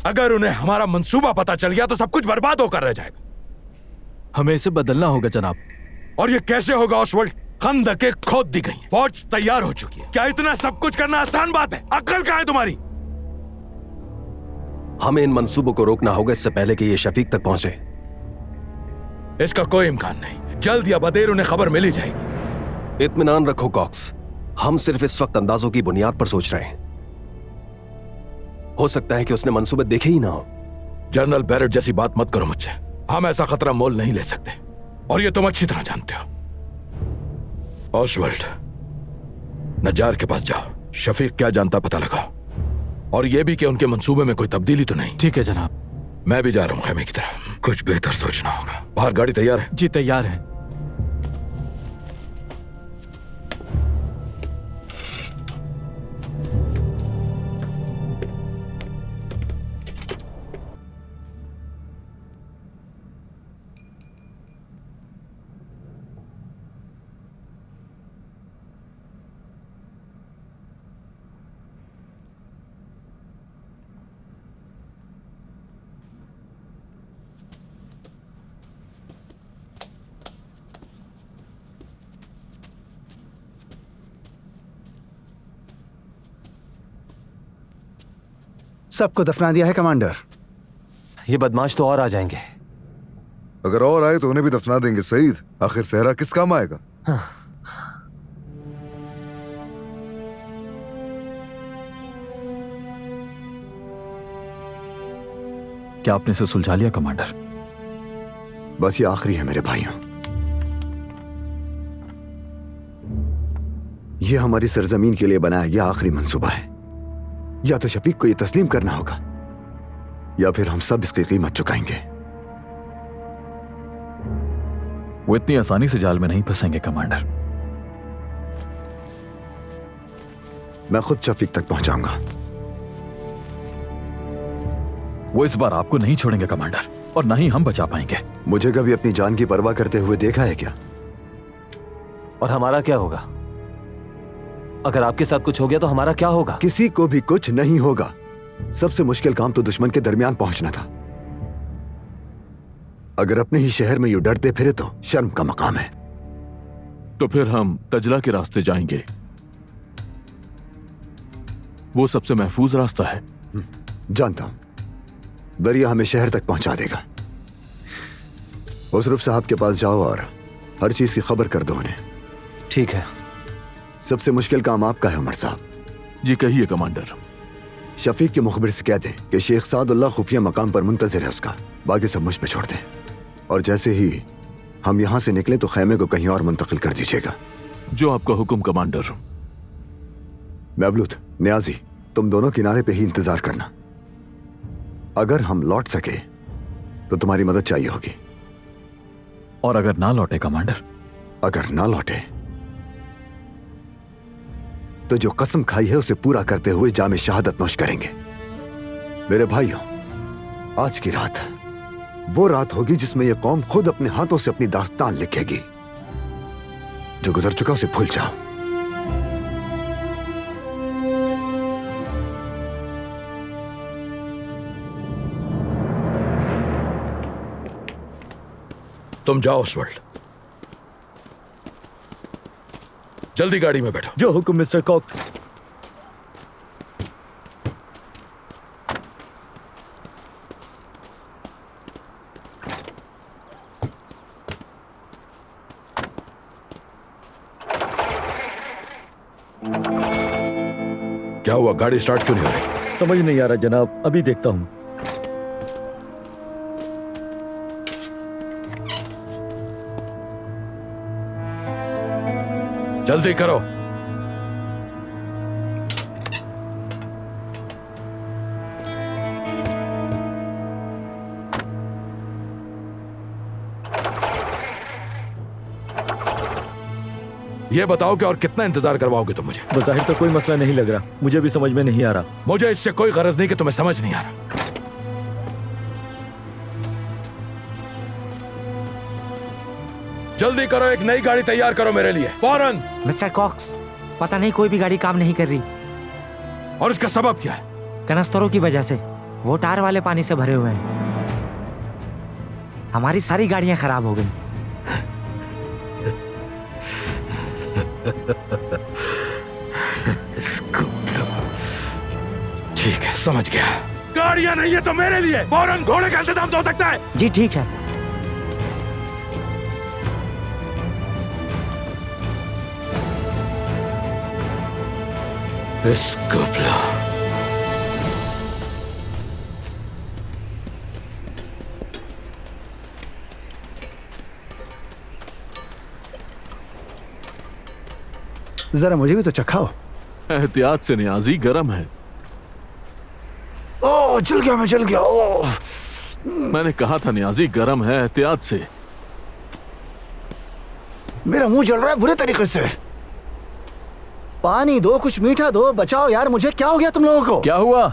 अगर उन्हें हमारा मंसूबा पता चल गया तो सब कुछ बर्बाद होकर रह जाएगा। हमें इसे बदलना होगा जनाब। और ये कैसे होगा ऑसवाल्ड? खंदकें खोद दी गई, फौज तैयार हो चुकी है। क्या इतना सब कुछ करना आसान बात है? अक्ल कहाँ है तुम्हारी? हमें इन मंसूबों को रोकना होगा इससे पहले कि ये शफीक तक पहुंचे। इसका कोई इम्कान नहीं। जल्द या बदेर उन्हें खबर मिल ही जाएगी। इत्मीनान रखो कॉक्स, हम सिर्फ इस वक्त अंदाजों की बुनियाद पर सोच रहे हैं। हो सकता है कि उसने मंसूबे देखे ही ना हो। जनरल बैरेट जैसी बात मत करो मुझसे। हम ऐसा खतरा मोल नहीं ले सकते और ये तुम अच्छी तरह जानते हो। ऑसवाल्ड, नज्जार के पास जाओ, शफीक क्या जानता पता लगाओ, और ये भी कि उनके मंसूबे में कोई तब्दीली तो नहीं। ठीक है जनाब। मैं भी जा रहा हूं खेमे की तरफ। कुछ बेहतर सोचना होगा। बाहर गाड़ी तैयार है? जी तैयार है। सबको दफना दिया है कमांडर। ये बदमाश तो और आ जाएंगे। अगर और आए तो उन्हें भी दफना देंगे सईद। आखिर सहरा किस काम आएगा? हाँ। क्या आपने इसे सुलझा लिया कमांडर? बस ये आखिरी है मेरे भाइयों। ये हमारी सरजमीन के लिए बनाया गया आखिरी मंसूबा है। या तो शफीक को ये तस्लीम करना होगा या फिर हम सब इसकी कीमत चुकाएंगे। वो इतनी आसानी से जाल में नहीं फंसेंगे कमांडर। मैं खुद शफीक तक पहुंचाऊंगा। वो इस बार आपको नहीं छोड़ेंगे कमांडर, और ना ही हम बचा पाएंगे। मुझे कभी अपनी जान की परवाह करते हुए देखा है क्या? और हमारा क्या होगा? अगर आपके साथ कुछ हो गया तो हमारा क्या होगा? किसी को भी कुछ नहीं होगा। सबसे मुश्किल काम तो दुश्मन के दरमियान पहुंचना था। अगर अपने ही शहर में यूं डरते फिरे तो शर्म का मकाम है। तो फिर हम तजला के रास्ते जाएंगे। वो सबसे महफूज रास्ता है। जानता हूं। दरिया हमें शहर तक पहुंचा देगा। उसरुफ साहब के पास जाओ और हर चीज की खबर कर दो उन्हें। ठीक है। सबसे मुश्किल काम आपका है उमर साहब। जी कहिए कमांडर। शफीक के मुखबिर से कह दें कि शेख सादुल्लाह खुफिया मकाम पर मुंतजिर है उसका। बाकी सब मुझ पे छोड़ दें, और जैसे ही हम यहां से निकले तो खैमे को कहीं और मुंतकिल कर दीजिएगा। जो आपका हुक्म कमांडर। मवलूद, नियाजी, तुम दोनों किनारे पे ही इंतजार करना। अगर हम लौट सके तो तुम्हारी मदद चाहिए होगी। और अगर ना लौटे कमांडर? अगर ना लौटे तो जो कसम खाई है उसे पूरा करते हुए जामे शहादत नोश करेंगे। मेरे भाइयों, आज की रात वो रात होगी जिसमें यह कौम खुद अपने हाथों से अपनी दास्तान लिखेगी। जो गुजर चुका उसे भूल जाओ। तुम जाओ ऑसवाल्ड, जल्दी गाड़ी में बैठो। जो हुक्म मिस्टर कॉक्स। क्या हुआ? गाड़ी स्टार्ट क्यों नहीं हो रही? समझ नहीं आ रहा जनाब, अभी देखता हूं। जल्दी करो। ये बताओ कि और कितना इंतजार करवाओगे तुम मुझे? बज़ाहिर तो कोई मसला नहीं लग रहा, मुझे भी समझ में नहीं आ रहा। मुझे इससे कोई गरज नहीं कि तुम्हें समझ नहीं आ रहा। जल्दी करो, एक नई गाड़ी तैयार करो मेरे लिए फौरन। मिस्टर कॉक्स, पता नहीं कोई भी गाड़ी काम नहीं कर रही। और इसका सबब क्या है? कनस्तरों की वजह से। वो टायर वाले पानी से भरे हुए हैं। हमारी सारी गाड़ियां खराब हो गई। ठीक है, समझ गया। गाड़ियां नहीं है तो मेरे लिए फौरन घोड़े का इंतजाम तो हो सकता है। जी ठीक है। स्कूपला। जरा मुझे भी तो चखाओ। एहतियात से नियाजी, गरम है। ओह जल गया, मैं जल गया। ओह मैंने कहा था नियाजी, गरम है, एहतियात से। मेरा मुंह जल रहा है बुरे तरीके से। पानी दो, कुछ मीठा दो, बचाओ यार मुझे। क्या हो गया तुम लोगों को? क्या हुआ?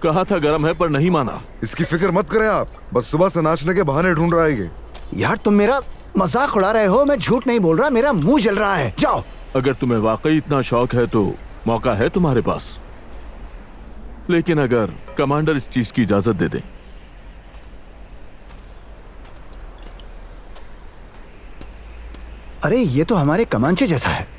कहा था गरम है पर नहीं माना। इसकी फिक्र मत करें आप, बस सुबह से नाचने के बहाने ढूंढ रहा है ये। यार तुम मेरा मजाक उड़ा रहे हो, मैं झूठ नहीं बोल रहा, मेरा मुंह जल रहा है। जाओ। अगर तुम्हें वाकई इतना शौक है तो मौका है तुम्हारे पास, लेकिन अगर कमांडर इस चीज की इजाजत दे दे। अरे ये तो हमारे कमांचे जैसा है।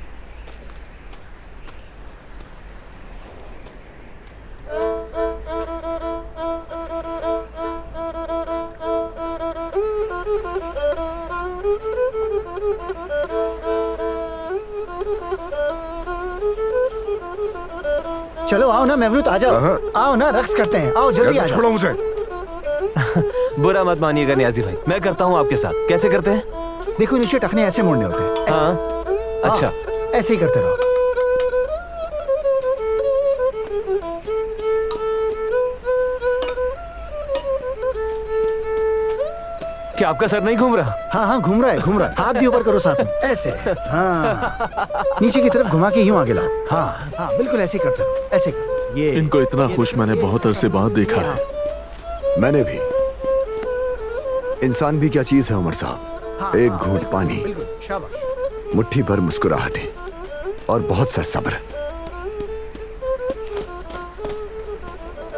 चलो आओ ना महमूद, आ जाओ। आओ ना, रक्स करते हैं। आओ जल्दी आ जाओ। छोड़ो मुझे। बुरा मत मानिएगा नियाजी भाई, मैं करता हूँ आपके साथ। कैसे करते हैं? देखो नीचे टखने ऐसे मोड़ने होते हैं। ऐसे। हाँ अच्छा, ऐसे ही करते रहो। क्या आपका सर नहीं घूम रहा? हाँ हाँ घूम रहा है, घूम रहा है। हाथ भी ऊपर करो साथ में, ऐसे। हाँ नीचे की तरफ घुमा के यूं आगे लाओ। हाँ हाँ बिल्कुल ऐसे ही करते रहो, ऐसे करो। ये इनको इतना खुश मैंने बहुत अरसे बाद देखा है। मैंने भी। इंसान भी क्या चीज है उमर साहब। एक घूंट पानी, बिल्कुल, शाबाश। मुट्ठी भर मुस्कुराहटें और बहुत सा सब्र।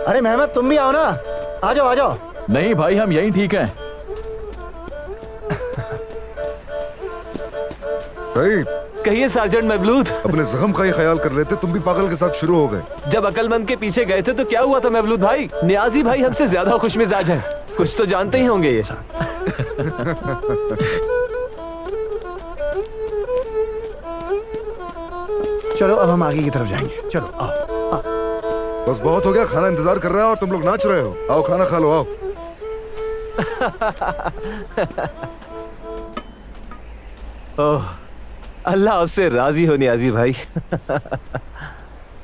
अरे मेहमद तुम भी आओ ना, आ जाओ आ जाओ। नहीं भाई, हम यहीं ठीक हैं। सही। कहिए सार्जेंट मवलूद। अपने जख्म का ही ख्याल कर रहे थे, तुम भी पागल के साथ शुरू हो गए। जब अकलमंद के पीछे गए थे तो क्या हुआ था मवलूद भाई? नियाजी भाई हमसे ज्यादा खुशमिजाज है, कुछ तो जानते ही होंगे ये। चलो अब हम आगे की तरफ जाएंगे। चलो आओ। बस बहुत हो गया, खाना इंतजार कर रहा है और तुम लोग नाच रहे हो। आओ खाना खा लो, आओ। ओह अल्लाह आपसे राजी हो नियाजी भाई।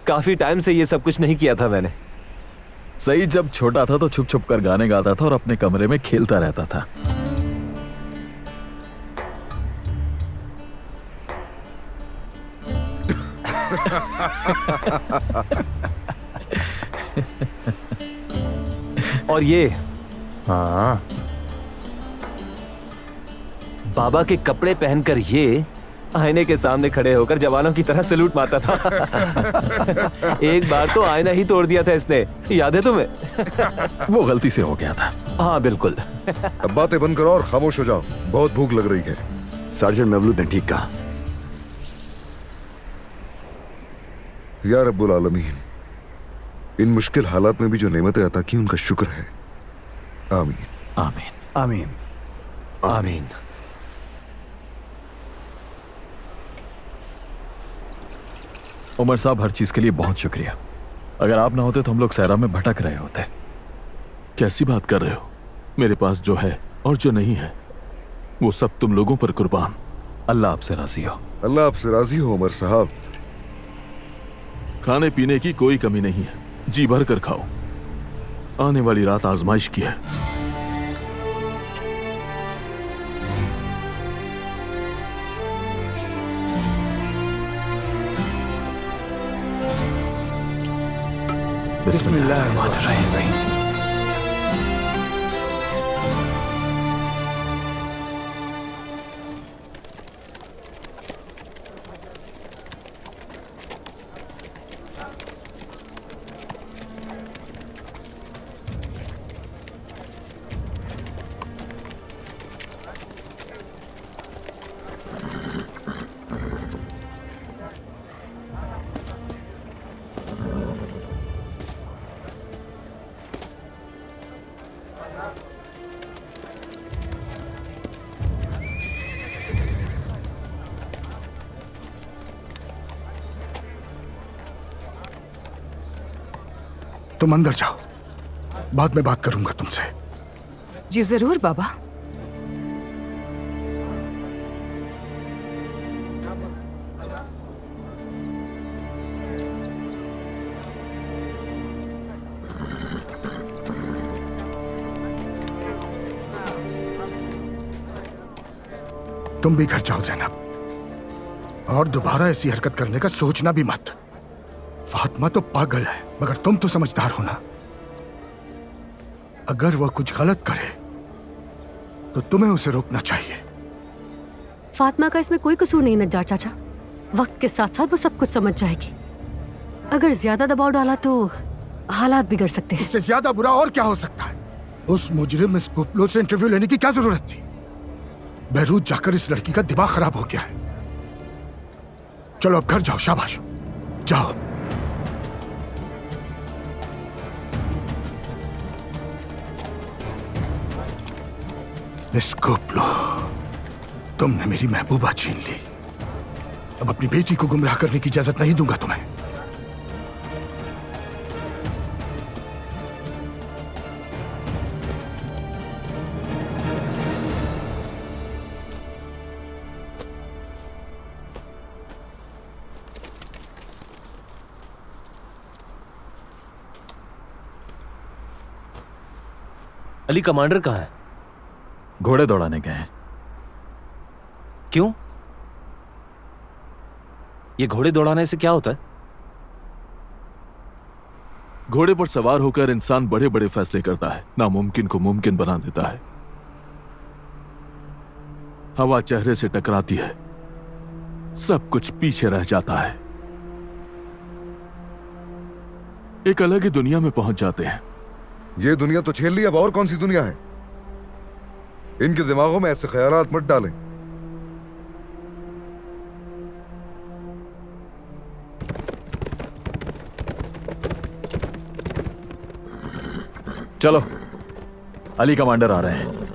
काफी टाइम से ये सब कुछ नहीं किया था मैंने। सही जब छोटा था तो छुप छुप कर गाने गाता था और अपने कमरे में खेलता रहता था। और ये हाँ बाबा के कपड़े पहनकर ये आईने के सामने खड़े होकर जवानों की तरह सैल्यूट मारता था। एक बार तो आईना ही तोड़ दिया था इसने, याद है तुम्हें? वो गलती से हो गया था। हाँ बिल्कुल। अब बातें बंद करो और खामोश हो जाओ, बहुत भूख लग रही है। सार्जेंट मवलूद ने ठीक कहा। या रब्बुल आलमीन, इन मुश्किल हालात में भी जो नेमतें अता की उनका शुक्र है। आमीन आमीन आमीन आमीन। उमर साहब, हर चीज के लिए बहुत शुक्रिया। अगर आप ना होते तो हम लोग सहरा में भटक रहे होते। कैसी बात कर रहे हो? मेरे पास जो है और जो नहीं है वो सब तुम लोगों पर कुर्बान। अल्लाह आपसे राजी हो। अल्लाह आपसे राजी हो उमर साहब। खाने पीने की कोई कमी नहीं है, जी भर कर खाओ। आने वाली रात आजमाइश की है। बिस्मिल्लाहिर्रहमानिर्रहीम। तुम अंदर जाओ, बाद में बात करूंगा तुमसे। जी जरूर बाबा। तुम भी घर जाओ ज़ैनब, और दोबारा ऐसी हरकत करने का सोचना भी मत। फातिमा तो पागल है, मगर तुम तो समझदार हो ना। अगर वह कुछ गलत करे तो तुम्हें उसे रोकना चाहिए। फातिमा का इसमें कोई कसूर नहीं नज्जार चाचा। वक्त के साथ साथ वो सब कुछ समझ जाएगी। अगर ज्यादा दबाव डाला तो हालात बिगड़ सकते हैं। इससे ज्यादा बुरा और क्या हो सकता है? उस मुजरिम स्कोपलो से इंटरव्यू लेने की क्या जरूरत थी? बैरूत जाकर इस लड़की का दिमाग खराब हो गया है। चलो अब घर जाओ, शाबाश, जाओ। स्कोपलो, तुमने मेरी महबूबा छीन ली। अब अपनी बेटी को गुमराह करने की इजाजत नहीं दूंगा तुम्हें। अली कमांडर कहाँ है? घोड़े दौड़ाने गए हैं। क्यों? ये घोड़े दौड़ाने से क्या होता है? घोड़े पर सवार होकर इंसान बड़े बड़े फैसले करता है, नामुमकिन को मुमकिन बना देता है। हवा चेहरे से टकराती है, सब कुछ पीछे रह जाता है, एक अलग ही दुनिया में पहुंच जाते हैं। ये दुनिया तो झेल ली, अब और कौन सी दुनिया है? इनके दिमागों में ऐसे ख्यालात मत डालें। चलो, अली कमांडर आ रहे हैं।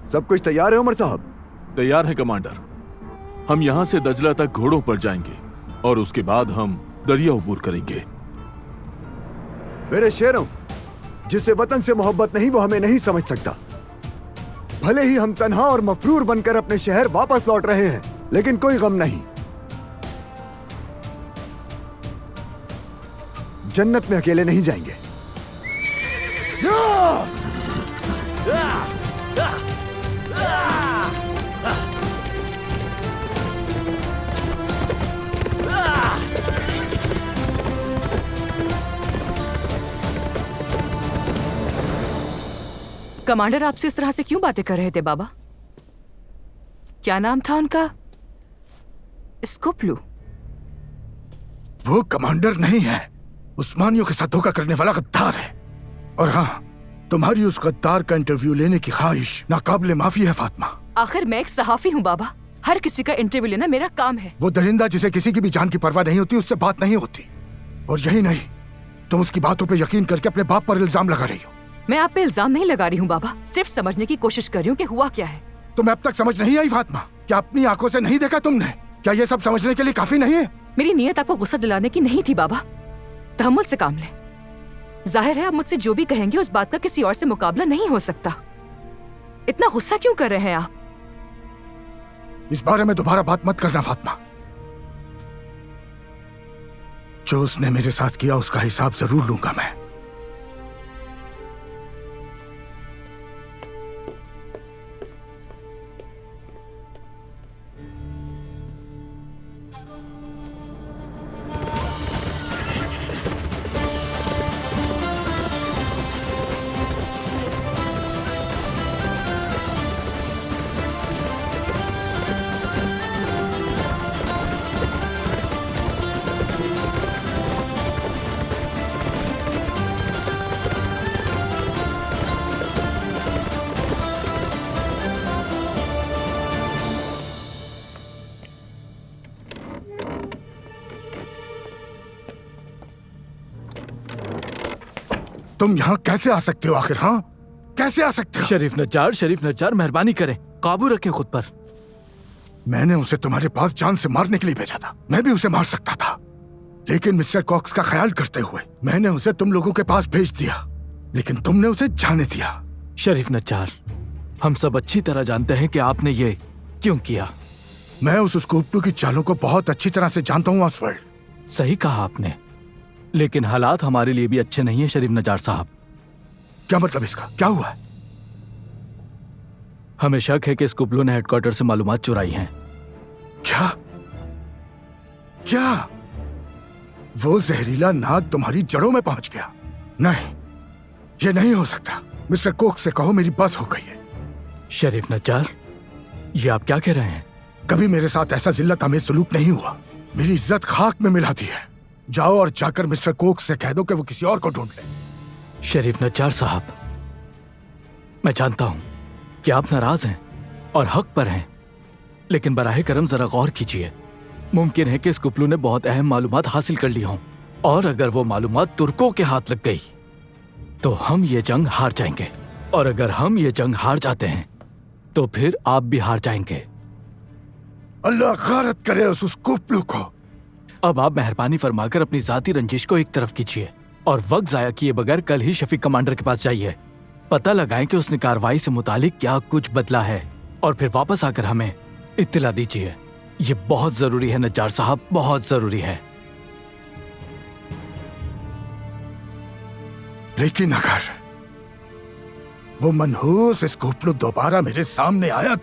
सब कुछ तैयार है उमर साहब? तैयार है कमांडर। हम यहां से दजला तक घोड़ों पर जाएंगे और उसके बाद हम दरिया अबूर करेंगे। मेरे शेरों, जिसे वतन से मोहब्बत नहीं वो हमें नहीं समझ सकता। भले ही हम तन्हा और मफरूर बनकर अपने शहर वापस लौट रहे हैं, लेकिन कोई गम नहीं। जन्नत में अकेले नहीं जाएंगे। कमांडर आपसे इस तरह से क्यों बातें कर रहे थे बाबा? क्या नाम था उनका? स्कोपलू। वो कमांडर नहीं है, उस्मानियों के साथ धोखा करने वाला गद्दार है। और हाँ, तुम्हारी उस गद्दार का इंटरव्यू लेने की ख्वाहिश नाकाबिले माफी है फातिमा। आखिर मैं एक सहाफी हूँ बाबा, हर किसी का इंटरव्यू लेना मेरा काम है। वो दरिंदा जिसे किसी की भी जान की परवाह नहीं होती, उससे बात नहीं होती। और यही नहीं, तुम उसकी बातों पे यकीन करके अपने बाप पर इल्जाम लगा रही हो। मैं आप पे इल्जाम नहीं लगा रही हूँ बाबा, सिर्फ समझने की कोशिश कर रही हूँ कि हुआ क्या है। तुम्हें अब तक समझ नहीं आई फातिमा? क्या अपनी आंखों से नहीं देखा तुमने? क्या ये सब समझने के लिए काफी नहीं है? मेरी नीयत आपको गुस्सा दिलाने की नहीं थी बाबा, तहम्मुल से काम लें। जाहिर है आप मुझसे जो भी कहेंगे उस बात का किसी और से मुकाबला नहीं हो सकता। इतना गुस्सा क्यों कर रहे हैं आप? इस बारे में दोबारा बात मत करना फातिमा। जो उसने मेरे साथ किया उसका हिसाब जरूर लूंगा मैं। तुम यहाँ कैसे आ सकते हो आखिर? हाँ, कैसे आ सकते हो? शरीफ नज्जार मेहरबानी करें, काबू रखें खुद पर। मैंने उसे तुम्हारे पास जान से मारने के लिए भेजा था। मैं भी उसे मार सकता था, लेकिन मिस्टर कॉक्स का ख्याल करते हुए मैंने उसे तुम लोगों के पास भेज दिया, लेकिन तुमने उसे जाने दिया। शरीफ नज्जार, हम सब अच्छी तरह जानते हैं कि आपने ये क्यों किया। मैं उस स्कूप्टू की चालों को बहुत अच्छी तरह से जानता हूँ ऑसवर्ल्ड। सही कहा आपने, लेकिन हालात हमारे लिए भी अच्छे नहीं है शरीफ नज्जार साहब। क्या मतलब इसका? क्या हुआ है? हमें शक है कि स्कूप्लू ने हेडक्वार्टर से मालूमात चुराई हैं। क्या? क्या वो जहरीला नाग तुम्हारी जड़ों में पहुंच गया? नहीं, ये नहीं हो सकता। मिस्टर कोक से कहो मेरी बस हो गई है। शरीफ नज्जार, ये आप क्या कह रहे हैं? कभी मेरे साथ ऐसा जिल्लत आमेज सलूक नहीं हुआ। मेरी इज्जत खाक में मिला दी है। जाओ और जाकर मिस्टर कोक से कह दो कि वो किसी और को ढूंढ ले। शरीफ नज्जार साहब, मैं जानता हूं कि आप नाराज हैं और हक पर हैं, लेकिन बराहे करम जरा गौर कीजिए। मुमकिन है कि स्कूप्लू ने बहुत अहम मालूमात हासिल कर ली हों, और अगर वो मालूमात तुर्कों के हाथ लग गई तो हम ये जंग हार जाएंगे, और अगर हम ये जंग हार जाते हैं तो फिर आप भी हार जाएंगे। अल्लाह गारत करे उस स्कूप्लू को। अब आप मेहरबानी फरमाकर अपनी जाती रंजिश को एक तरफ कीजिए और वक्त जाया किए बगैर कल ही शफीक कमांडर के पास जाइए। पता लगाएं कि उसने कार्रवाई से मुतालिक क्या कुछ बदला है, और फिर वापस आकर हमें इत्तला दीजिए। ये बहुत जरूरी है नज्जार साहब, बहुत जरूरी है। लेकिन अगर वो मनहूस स्कूप्लू दोबारा मेरे सामने आया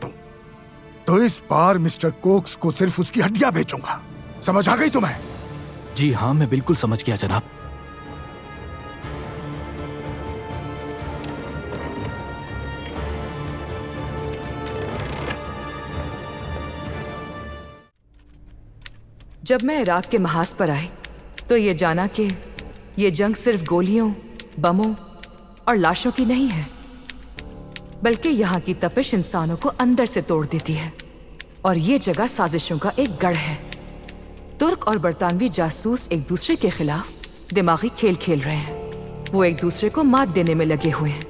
तो इस बार मिस्टर कोक्स को सिर्फ उसकी हड्डियां बेचूंगा। समझ आ गई तुम्हें? जी हाँ, मैं बिल्कुल समझ गया जनाब। जब मैं इराक के महाज पर आई तो ये जाना कि ये जंग सिर्फ गोलियों, बमों और लाशों की नहीं है, बल्कि यहाँ की तपिश इंसानों को अंदर से तोड़ देती है, और ये जगह साजिशों का एक गढ़ है। तुर्क और बरतानवी जासूस एक दूसरे के खिलाफ दिमागी खेल खेल रहे हैं। वो एक दूसरे को मात देने में लगे हुए हैं,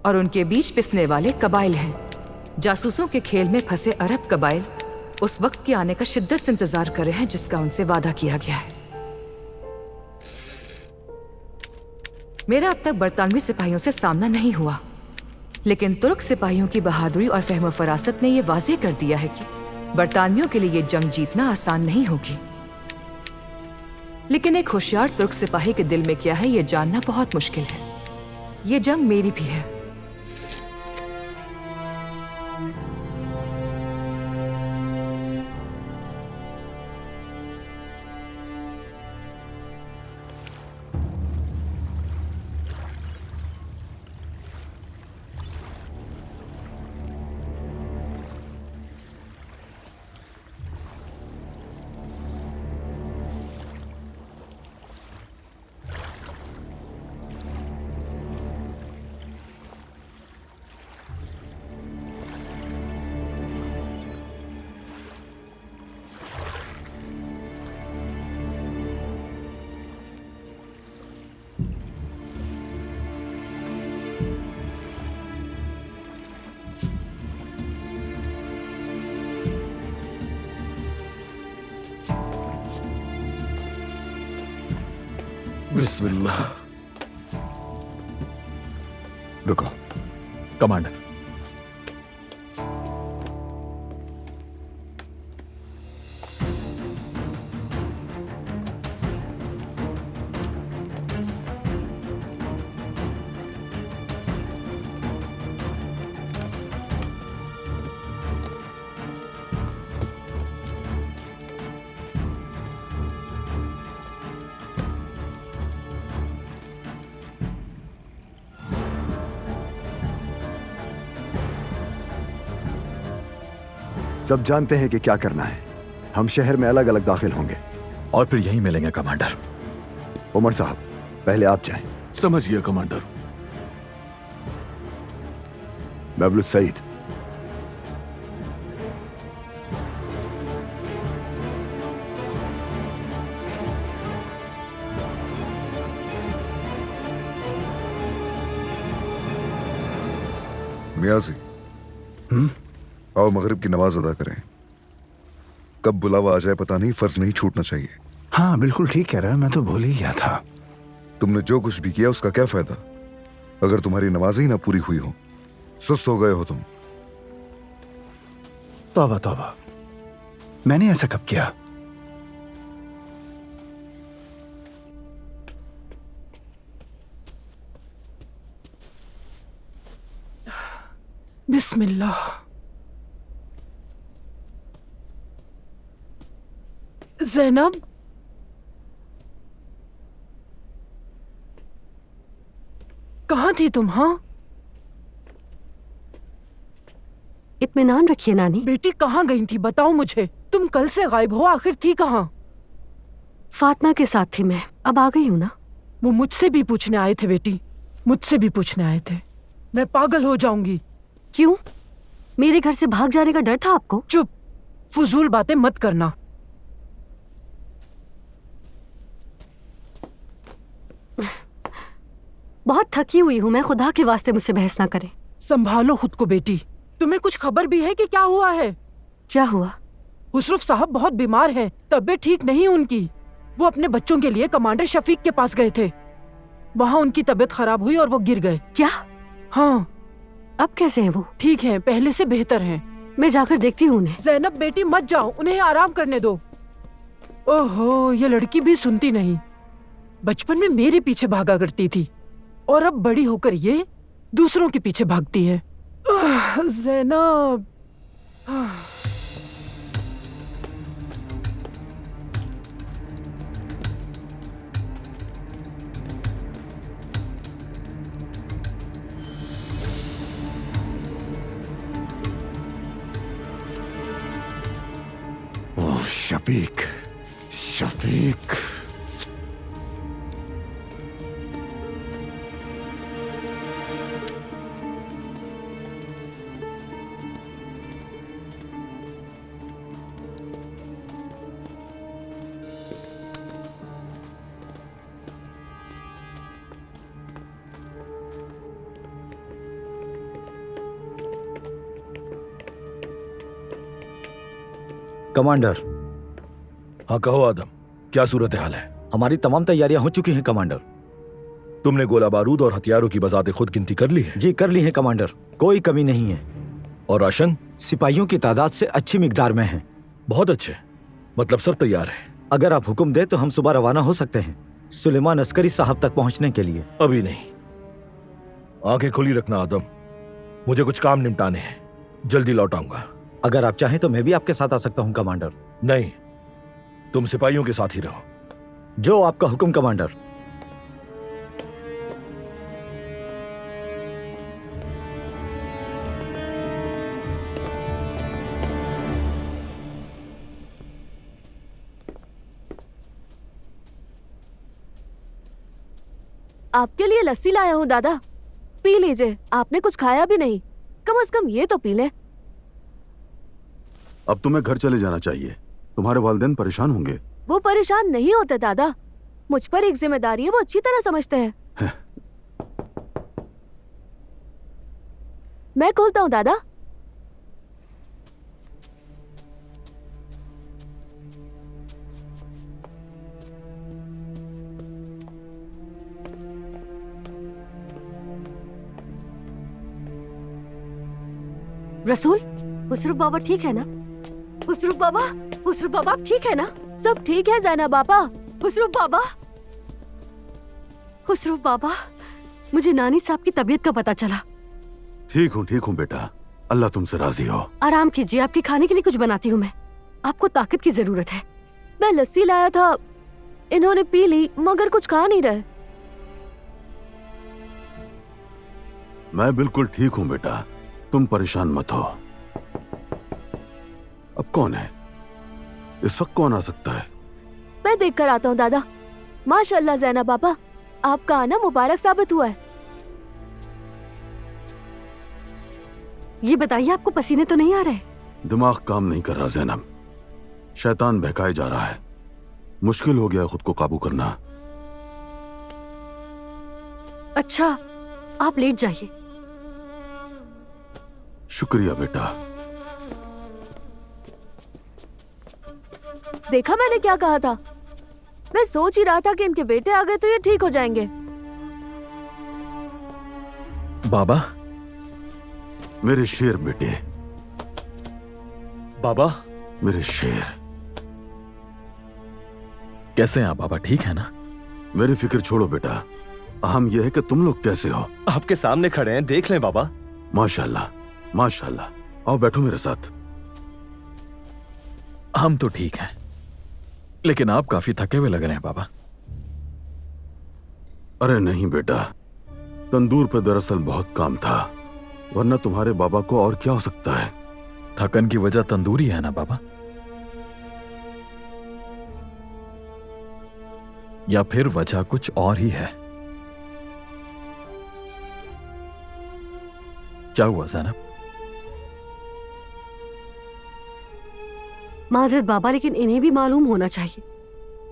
और उनके बीच पिसने वाले कबाइल हैं। जासूसों के खेल में फंसे अरब कबाइल उस वक्त के आने का शिद्दत से इंतजार कर रहे हैं जिसका उनसे वादा किया गया है। मेरा अब तक बरतानवी सिपाहियों से सामना नहीं हुआ, लेकिन तुर्क सिपाहियों की बहादुरी और फहम फरासत ने यह वाज़ेह कर दिया है कि बरतानियों के लिए यह जंग जीतना आसान नहीं होगी। लेकिन एक होशियार तुर्क सिपाही के दिल में क्या है यह जानना बहुत मुश्किल है। यह जंग मेरी भी है। बिस्मिल्लाह। रुको। कमांडर, सब जानते हैं कि क्या करना है। हम शहर में अलग अलग दाखिल होंगे और फिर यहीं मिलेंगे कमांडर। उमर साहब, पहले आप जाएं। समझ गया कमांडर। मवलूद सईद, नियाजी, आओ मगरिब की नमाज अदा करें। कब बुलावा आ जाए पता नहीं, फर्ज नहीं छूटना चाहिए। हाँ बिल्कुल ठीक कह रहा है, मैं तो भूल ही गया था। तुमने जो कुछ भी किया उसका क्या फायदा अगर तुम्हारी नमाज ही ना पूरी हुई हो। सुस्त हो गए हो तुम। तौबा तौबा, मैंने ऐसा कब किया? बिस्मिल्लाह। ज़ैनब, कहाँ थी तुम? हाँ इत्मीनान रखिए नानी। बेटी कहाँ गई थी बताओ मुझे। तुम कल से गायब हो, आखिर थी कहाँ? फातिमा के साथ थी मैं, अब आ गई हूँ ना। वो मुझसे भी पूछने आए थे बेटी, मुझसे भी पूछने आए थे। मैं पागल हो जाऊंगी। क्यों? मेरे घर से भाग जाने का डर था आपको? चुप, फजूल बातें मत करना। बहुत थकी हुई हूँ मैं, खुदा के वास्ते मुझसे बहस ना करें। संभालो खुद को बेटी। तुम्हें कुछ खबर भी है कि क्या हुआ है? क्या हुआ? हुस्रुफ साहब बहुत बीमार हैं, तबीयत ठीक नहीं उनकी। वो अपने बच्चों के लिए कमांडर शफीक के पास गए थे। वहाँ उनकी तबीयत खराब हुई और वो गिर गए। क्या? हाँ। अब कैसे हैं वो? ठीक हैं, पहले से बेहतर हैं। मैं जाकर देखती हूँ उन्हें। ज़ैनब बेटी मत जाओ, उन्हें आराम करने दो। ओहो, ये लड़की भी सुनती नहीं। बचपन में मेरे पीछे भागा करती थी और अब बड़ी होकर ये दूसरों के पीछे भागती है। ज़ैनब। ओह शफीक, शफीक। कमांडर। हाँ कहो आदम, क्या सूरत हाल है? हमारी तमाम तैयारियां हो चुकी हैं कमांडर। तुमने गोला बारूद और हथियारों की बजाते खुद गिनती कर ली है? जी कर ली है कमांडर, कोई कमी नहीं है। और राशन? सिपाहियों की तादाद से अच्छी मिकदार में है। बहुत अच्छे, मतलब सब तैयार है। अगर आप हुक्म दे तो हम सुबह रवाना हो सकते हैं सुलेमान अस्करी साहब तक पहुंचने के लिए। अभी नहीं, आंखें खुली रखना आदम, मुझे कुछ काम निपटाने हैं, जल्दी लौट आऊंगा। अगर आप चाहें तो मैं भी आपके साथ आ सकता हूं कमांडर। नहीं, तुम सिपाहियों के साथ ही रहो। जो आपका हुक्म कमांडर। आपके लिए लस्सी लाया हूँ दादा, पी लीजिए। आपने कुछ खाया भी नहीं, कम से कम ये तो पी ले। अब तुम्हें घर चले जाना चाहिए, तुम्हारे वालिदैन परेशान होंगे। वो परेशान नहीं होते दादा, मुझ पर एक जिम्मेदारी है, वो अच्छी तरह समझते हैं। मैं खोलता हूँ दादा। रसूल, हुस्रुफ बाबा ठीक है ना? हुस्रुफ बाबा, हुस्रुफ बाबा आप ठीक है ना? सब ठीक है ज़ैनब बाबा। हुस्रुफ बाबा, हुस्रुफ बाबा, मुझे नानी साहब की तबीयत का पता चला। ठीक हूँ बेटा, अल्लाह तुमसे राजी हो। आराम कीजिए, आपके खाने के लिए कुछ बनाती हूँ मैं। आपको ताकत की जरूरत है। मैं लस्सी लाया था, इन्होंने पी ली, मगर कुछ खा नहीं रहे। मैं बिल्कुल ठीक हूँ बेटा, तुम परेशान मत हो। अब कौन है? इस वक्त कौन आ सकता है? मैं देख कर आता हूँ दादा। माशाअल्लाह ज़ैनब बाबा, आपका आना मुबारक साबित हुआ है। ये बताइए, आपको पसीने तो नहीं आ रहे? दिमाग काम नहीं कर रहा ज़ैनब, शैतान बहकाए जा रहा है, मुश्किल हो गया खुद को काबू करना। अच्छा, आप लेट जाइए। शुक्रिया बेटा। देखा मैंने क्या कहा था? मैं सोच ही रहा था कि इनके बेटे आ गए तो ये ठीक हो जाएंगे। बाबा, मेरे शेर बेटे, बाबा, मेरे शेर। कैसे हैं आप बाबा? ठीक है ना? मेरी फिक्र छोड़ो बेटा, अहम यह है कि तुम लोग कैसे हो। आपके सामने खड़े हैं, देख लें बाबा। माशाल्लाह, माशाल्लाह। आओ बैठो मेरे साथ। हम तो ठीक हैं, लेकिन आप काफी थके हुए लग रहे हैं बाबा। अरे नहीं बेटा, तंदूर पे दरअसल बहुत काम था, वरना तुम्हारे बाबा को और क्या हो सकता है। थकन की वजह तंदूरी है ना बाबा? या फिर वजह कुछ और ही है? क्या हुआ ज़ैनब? माजरत बाबा, लेकिन इन्हें भी मालूम होना चाहिए।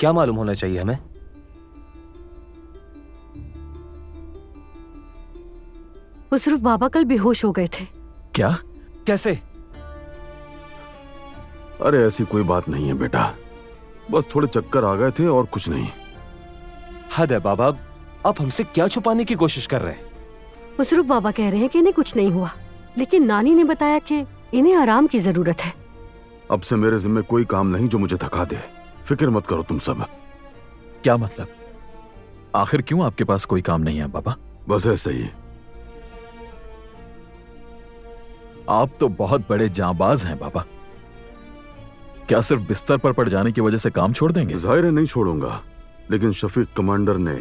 क्या मालूम होना चाहिए हमें? मुसरफ बाबा कल बेहोश हो गए थे। क्या? कैसे? अरे ऐसी कोई बात नहीं है बेटा, बस थोड़े चक्कर आ गए थे और कुछ नहीं। हद है बाबा, आप हमसे क्या छुपाने की कोशिश कर रहे हैं? मुसरफ बाबा कह रहे हैं कि इन्हें कुछ नहीं हुआ, लेकिन नानी ने बताया कि इन्हें आराम की जरूरत है। अब से मेरे जिम्मे कोई काम नहीं जो मुझे थका दे। फिक्र मत करो तुम सब। क्या मतलब? आखिर क्यों आपके पास कोई काम नहीं है बाबा? बस ऐसे ही। आप तो बहुत बड़े जांबाज हैं बाबा। क्या सिर्फ बिस्तर पर पड़ जाने की वजह से काम छोड़ देंगे? जाहिर है नहीं छोड़ूंगा, लेकिन शफीक कमांडर ने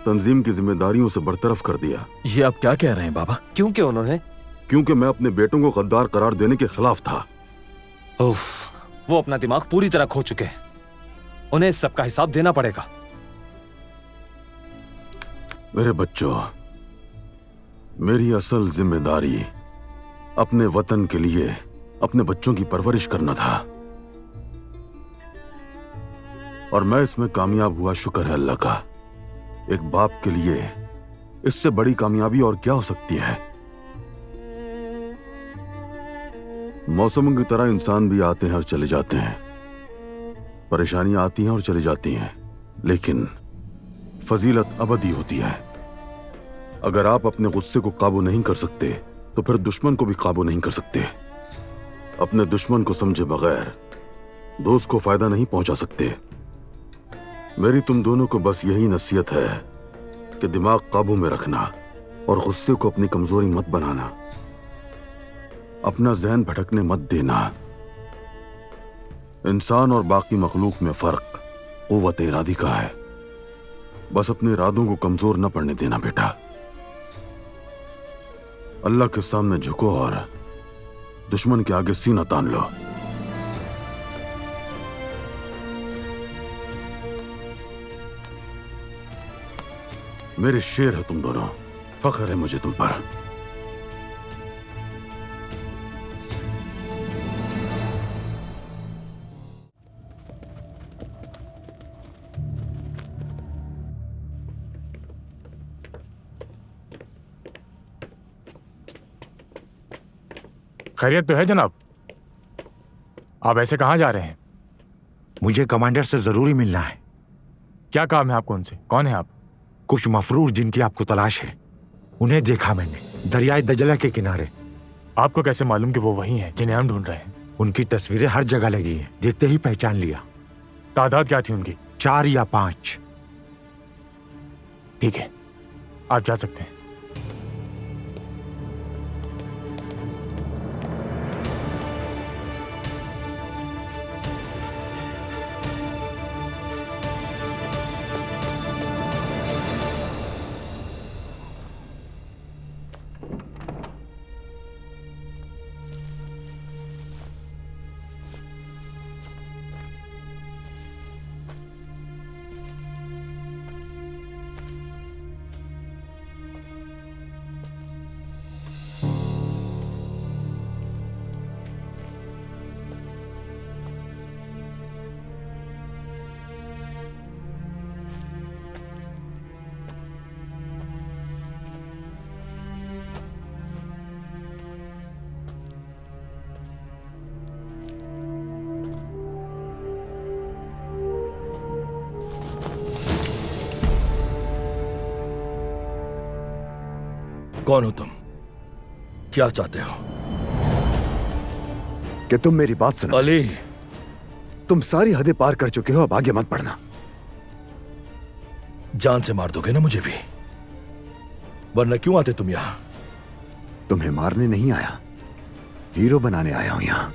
तंजीम की जिम्मेदारियों से बरतरफ कर दिया। ये आप क्या कह रहे हैं बाबा? क्योंकि उन्होंने? क्योंकि मैं अपने बेटों को गद्दार करार देने के खिलाफ था। उफ, वो अपना दिमाग पूरी तरह खो चुके हैं। उन्हें इस सब का हिसाब देना पड़ेगा। मेरे बच्चों, मेरी असल जिम्मेदारी अपने वतन के लिए अपने बच्चों की परवरिश करना था, और मैं इसमें कामयाब हुआ, शुक्र है अल्लाह का। एक बाप के लिए इससे बड़ी कामयाबी और क्या हो सकती है। मौसमों की तरह इंसान भी आते हैं और चले जाते हैं, परेशानियां आती हैं और चली जाती हैं, लेकिन फजीलत अबदी होती है। अगर आप अपने गुस्से को काबू नहीं कर सकते तो फिर दुश्मन को भी काबू नहीं कर सकते। अपने दुश्मन को समझे बगैर दोस्त को फायदा नहीं पहुंचा सकते। मेरी तुम दोनों को बस यही नसीहत है कि दिमाग काबू में रखना और गुस्से को अपनी कमजोरी मत बनाना। अपना जहन भटकने मत देना। इंसान और बाकी मखलूक में फर्क कुव्वत इरादी का है। बस अपने इरादों को कमजोर न पड़ने देना बेटा। अल्लाह के सामने झुको और दुश्मन के आगे सीना तान लो। मेरे शेर है तुम दोनों, फख्र है मुझे तुम पर। खैरियत तो है जनाब? आप ऐसे कहाँ जा रहे हैं? मुझे कमांडर से जरूरी मिलना है। क्या काम है आपको उनसे? कौन है आप? कुछ मफरूर जिनकी आपको तलाश है, उन्हें देखा मैंने दरियाए दजला के किनारे। आपको कैसे मालूम कि वो वही हैं जिन्हें हम ढूंढ रहे हैं? उनकी तस्वीरें हर जगह लगी हैं, देखते ही पहचान लिया। तादाद क्या थी उनकी? 4 या 5। ठीक है, आप जा सकते हैं। कौन हो तुम? क्या चाहते हो? कि तुम मेरी बात सुनो। अली, तुम सारी हदें पार कर चुके हो, अब आगे मत बढ़ना। जान से मार दोगे ना मुझे भी? वरना क्यों आते तुम यहां? तुम्हें मारने नहीं आया, हीरो बनाने आया हूं यहां।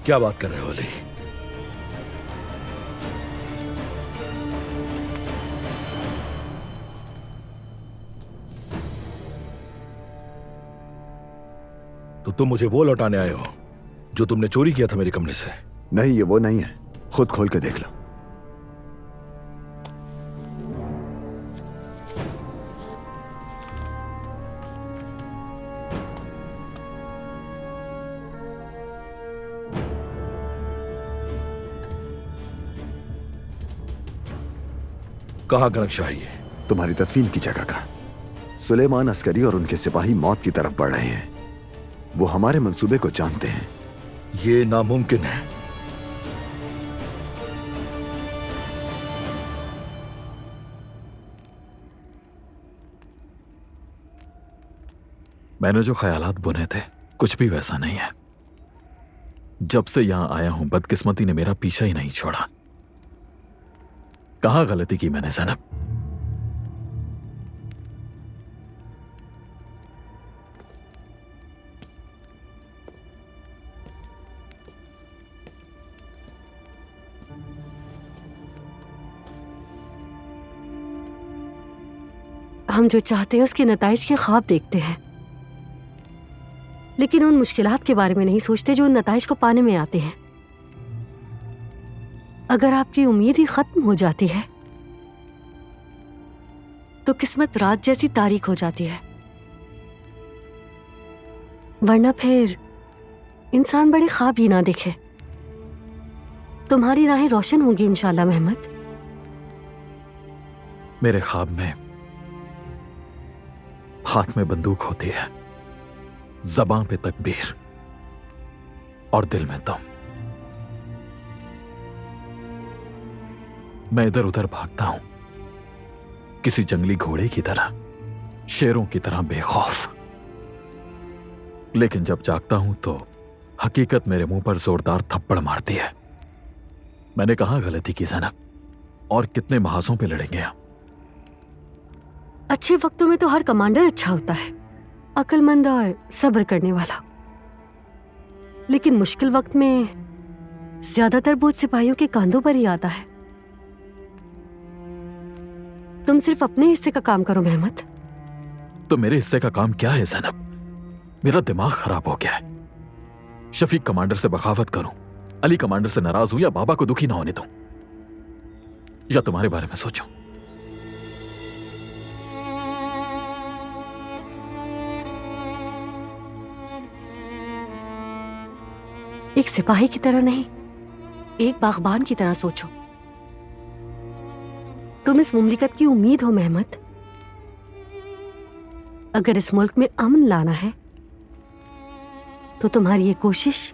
क्या बात कर रहे हो अली? तो तुम मुझे वो लौटाने आए हो जो तुमने चोरी किया था मेरे कमरे से? नहीं, ये वो नहीं है, खुद खोल के देख लो। कहां का नक्शा है ये? तुम्हारी तदफीन की जगह का। सुलेमान अस्करी और उनके सिपाही मौत की तरफ बढ़ रहे हैं। वो हमारे मंसूबे को जानते हैं। ये नामुमकिन है। मैंने जो ख्यालात बुने थे कुछ भी वैसा नहीं है। जब से यहां आया हूं बदकिस्मती ने मेरा पीछा ही नहीं छोड़ा। कहां गलती की मैंने ज़ैनब? हम जो चाहते हैं उसके नताइज के ख्वाब देखते हैं, लेकिन उन मुश्किलात के बारे में नहीं सोचते जो उन नताइज को पाने में आते हैं। अगर आपकी उम्मीद ही खत्म हो जाती है तो किस्मत रात जैसी तारीक हो जाती है, वरना फिर इंसान बड़े ख्वाब ही ना देखे। तुम्हारी राहें रोशन होगी इंशाल्लाह महमद। मेरे ख्वाब में हाथ में बंदूक होती है, ज़बान पे तकबीर और दिल में तुम। मैं इधर उधर भागता हूं किसी जंगली घोड़े की तरह, शेरों की तरह बेखौफ। लेकिन जब जागता हूं तो हकीकत मेरे मुंह पर जोरदार थप्पड़ मारती है। मैंने कहां गलती की ज़ैनब? और कितने महाजों पे लड़ेंगे हम? अच्छे वक्तों में तो हर कमांडर अच्छा होता है, अक्लमंद और सब्र करने वाला। लेकिन मुश्किल वक्त में ज्यादातर बोझ सिपाहियों के कांधों पर ही आता है। तुम सिर्फ अपने हिस्से का काम करो महमद। तो मेरे हिस्से का काम क्या है ज़ैनब? मेरा दिमाग खराब हो गया है। शफीक कमांडर से बगावत करूं, अली कमांडर से नाराज हूं, या बाबा को दुखी ना होने दूं, या तुम्हारे बारे में सोचूं? एक सिपाही की तरह नहीं, एक बागबान की तरह सोचो। तुम इस मुमलिकत की उम्मीद हो महमद। अगर इस मुल्क में अमन लाना है तो तुम्हारी ये कोशिश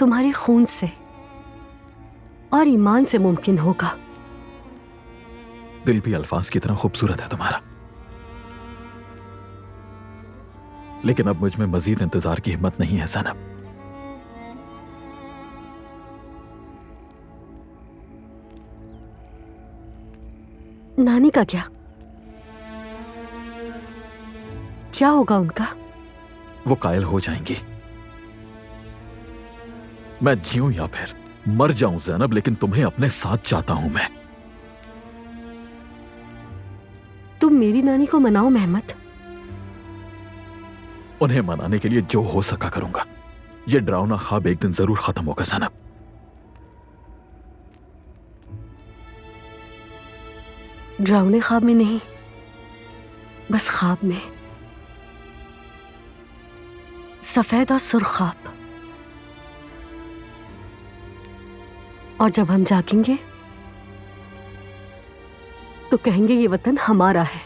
तुम्हारे खून से और ईमान से मुमकिन होगा। दिल भी अल्फाज की तरह खूबसूरत है तुम्हारा, लेकिन अब मुझ में मजीद इंतजार की हिम्मत नहीं है ज़ैनब। नानी का क्या होगा उनका? वो कायल हो जाएंगी। मैं जीऊं या फिर मर जाऊं ज़ैनब, लेकिन तुम्हें अपने साथ चाहता हूं मैं। तुम मेरी नानी को मनाओ महमद। उन्हें मनाने के लिए जो हो सका करूंगा। ये डरावना ख्वाब एक दिन जरूर खत्म होगा ज़ैनब। डरावने ख्वाब में नहीं, बस ख्वाब में, सफेद और सुर्ख ख्वाब। और जब हम जागेंगे तो कहेंगे ये वतन हमारा है।